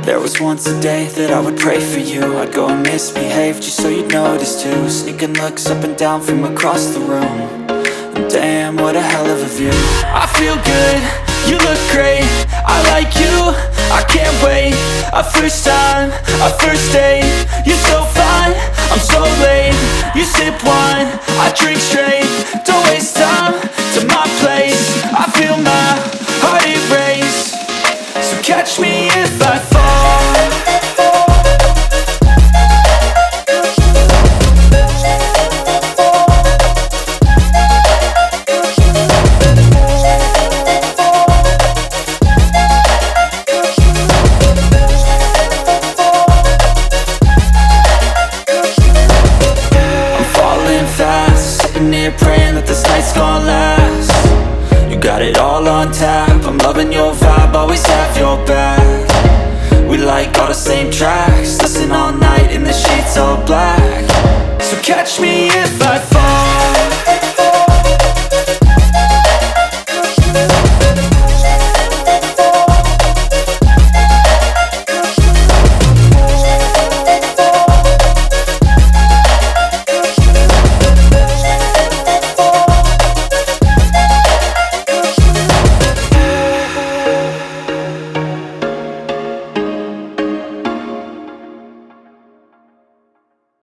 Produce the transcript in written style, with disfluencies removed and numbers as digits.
There was once a day that I would pray for you. I'd go and misbehave just so you'd notice too. Sneaking looks up and down from across the room. And damn, what a hell of a view. I feel good, you look great, I like you, I can't wait. A first time, a first date. You're so fine, I'm so late. You sip wine, I drink straight. Don't waste time to my place. I feel my heart erase. So catch me if I fall. Praying that this night's gonna last. You got it all on tap, I'm loving your vibe, always have your back. We like all the same tracks.